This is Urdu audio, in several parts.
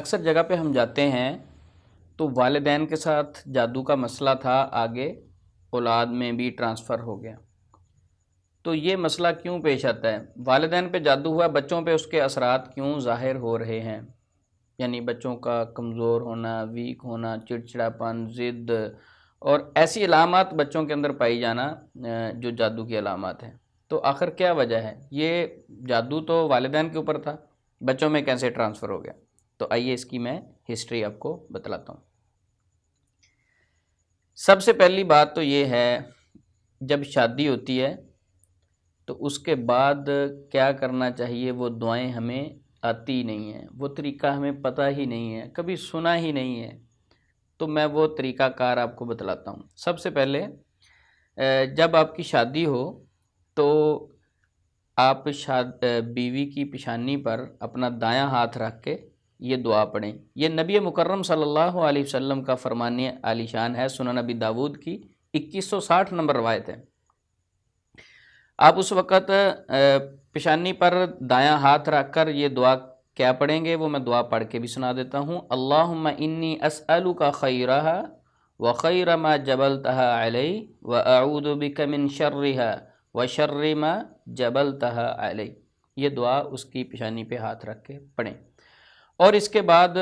اکثر جگہ پہ ہم جاتے ہیں تو والدین کے ساتھ جادو کا مسئلہ تھا، آگے اولاد میں بھی ٹرانسفر ہو گیا۔ تو یہ مسئلہ کیوں پیش آتا ہے؟ والدین پہ جادو ہوا، بچوں پہ اس کے اثرات کیوں ظاہر ہو رہے ہیں؟ یعنی بچوں کا کمزور ہونا، ویک ہونا، چڑچڑاپن، ضد اور ایسی علامات بچوں کے اندر پائی جانا جو جادو کی علامات ہیں۔ تو آخر کیا وجہ ہے؟ یہ جادو تو والدین کے اوپر تھا، بچوں میں کیسے ٹرانسفر ہو گیا؟ تو آئیے اس کی میں ہسٹری آپ کو بتلاتا ہوں۔ سب سے پہلی بات تو یہ ہے، جب شادی ہوتی ہے تو اس کے بعد کیا کرنا چاہیے وہ دعائیں ہمیں آتی نہیں ہیں، وہ طریقہ ہمیں پتہ ہی نہیں ہے، کبھی سنا ہی نہیں ہے۔ تو میں وہ طریقہ کار آپ کو بتلاتا ہوں۔ سب سے پہلے جب آپ کی شادی ہو تو آپ بیوی کی پیشانی پر اپنا دایاں ہاتھ رکھ کے یہ دعا پڑھیں۔ یہ نبی مکرم صلی اللہ علیہ وسلم کا فرمان عالی شان ہے، سنن نبی داود کی 2160 نمبر روایت ہے۔ آپ اس وقت پیشانی پر دایاں ہاتھ رکھ کر یہ دعا کیا پڑھیں گے، وہ میں دعا پڑھ کے بھی سنا دیتا ہوں۔ اللہم انی اسألک خیرہا وخیر ما جبلتہا علی واعوذ بک من شرہا وشر ما جبلتہا علی۔ یہ دعا اس کی پیشانی پہ ہاتھ رکھ کے پڑھیں۔ اور اس کے بعد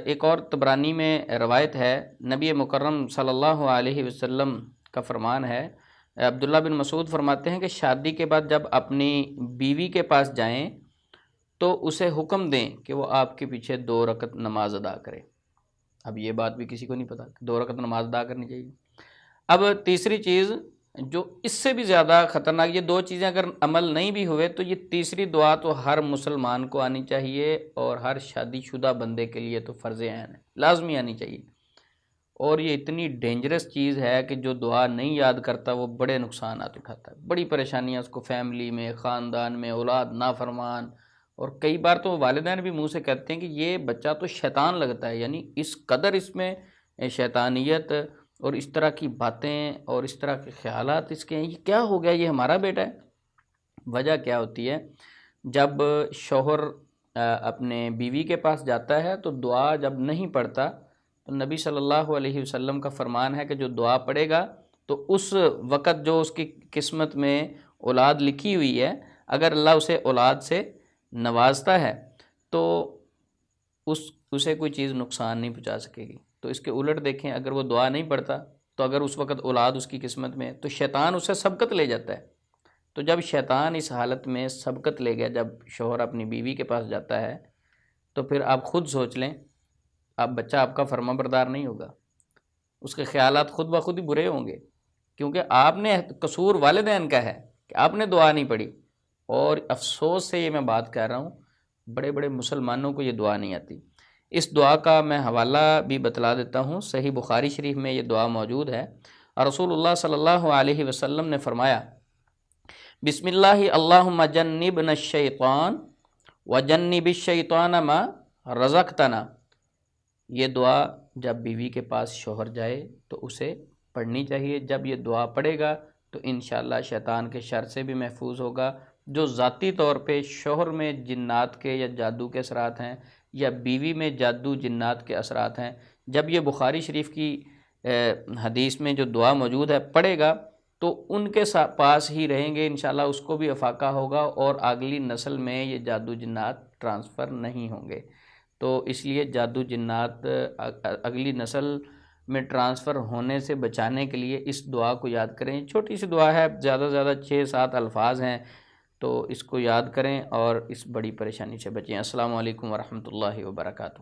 ایک اور طبرانی میں روایت ہے، نبی مکرم صلی اللہ علیہ وسلم کا فرمان ہے، عبداللہ بن مسعود فرماتے ہیں کہ شادی کے بعد جب اپنی بیوی کے پاس جائیں تو اسے حکم دیں کہ وہ آپ کے پیچھے 2 رکعت نماز ادا کرے۔ اب یہ بات بھی کسی کو نہیں پتا کہ 2 رکعت نماز ادا کرنی چاہیے۔ اب تیسری چیز جو اس سے بھی زیادہ خطرناک، یہ 2 چیزیں اگر عمل نہیں بھی ہوئے تو یہ تیسری دعا تو ہر مسلمان کو آنی چاہیے، اور ہر شادی شدہ بندے کے لیے تو فرض عین ہے، لازمی آنی چاہیے۔ اور یہ اتنی ڈینجرس چیز ہے کہ جو دعا نہیں یاد کرتا وہ بڑے نقصانات اٹھاتا ہے، بڑی پریشانیاں اس کو فیملی میں، خاندان میں، اولاد نافرمان، اور کئی بار تو والدین بھی منہ سے کہتے ہیں کہ یہ بچہ تو شیطان لگتا ہے، یعنی اس قدر اس میں شیطانیت اور اس طرح کی باتیں اور اس طرح کے خیالات اس کے ہیں، یہ کیا ہو گیا، یہ ہمارا بیٹا ہے۔ وجہ کیا ہوتی ہے؟ جب شوہر اپنے بیوی کے پاس جاتا ہے تو دعا جب نہیں پڑھتا تو نبی صلی اللہ علیہ وسلم کا فرمان ہے کہ جو دعا پڑھے گا تو اس وقت جو اس کی قسمت میں اولاد لکھی ہوئی ہے، اگر اللہ اسے اولاد سے نوازتا ہے تو اسے کوئی چیز نقصان نہیں پہنچا سکے گی۔ تو اس کے الٹ دیکھیں، اگر وہ دعا نہیں پڑھتا تو اگر اس وقت اولاد اس کی قسمت میں تو شیطان اسے سبقت لے جاتا ہے۔ تو جب شیطان اس حالت میں سبقت لے گیا، جب شوہر اپنی بیوی کے پاس جاتا ہے تو پھر آپ خود سوچ لیں، اب بچہ آپ کا فرما بردار نہیں ہوگا، اس کے خیالات خود بخود ہی برے ہوں گے، کیونکہ آپ نے قصور والدین کا ہے کہ آپ نے دعا نہیں پڑھی۔ اور افسوس سے یہ میں بات کہہ رہا ہوں، بڑے بڑے مسلمانوں کو یہ دعا نہیں آتی۔ اس دعا کا میں حوالہ بھی بتلا دیتا ہوں، صحیح بخاری شریف میں یہ دعا موجود ہے، اور رسول اللہ صلی اللہ علیہ وسلم نے فرمایا، بسم اللہ اللہم جنبنا الشیطان وجنب الشیطان ما رزقتنا۔ یہ دعا جب بیوی کے پاس شوہر جائے تو اسے پڑھنی چاہیے۔ جب یہ دعا پڑھے گا تو انشاءاللہ شیطان کے شر سے بھی محفوظ ہوگا۔ جو ذاتی طور پہ شوہر میں جنات کے یا جادو کے اثرات ہیں، یا بیوی میں جادو جنات کے اثرات ہیں، جب یہ بخاری شریف کی حدیث میں جو دعا موجود ہے پڑھے گا تو ان کے پاس ہی رہیں گے، انشاءاللہ اس کو بھی افاقہ ہوگا، اور اگلی نسل میں یہ جادو جنات ٹرانسفر نہیں ہوں گے۔ تو اس لیے جادو جنات اگلی نسل میں ٹرانسفر ہونے سے بچانے کے لیے اس دعا کو یاد کریں۔ چھوٹی سی دعا ہے، زیادہ سے زیادہ 6-7 الفاظ ہیں، تو اس کو یاد کریں اور اس بڑی پریشانی سے بچیں۔ السلام علیکم ورحمۃ اللہ وبرکاتہ۔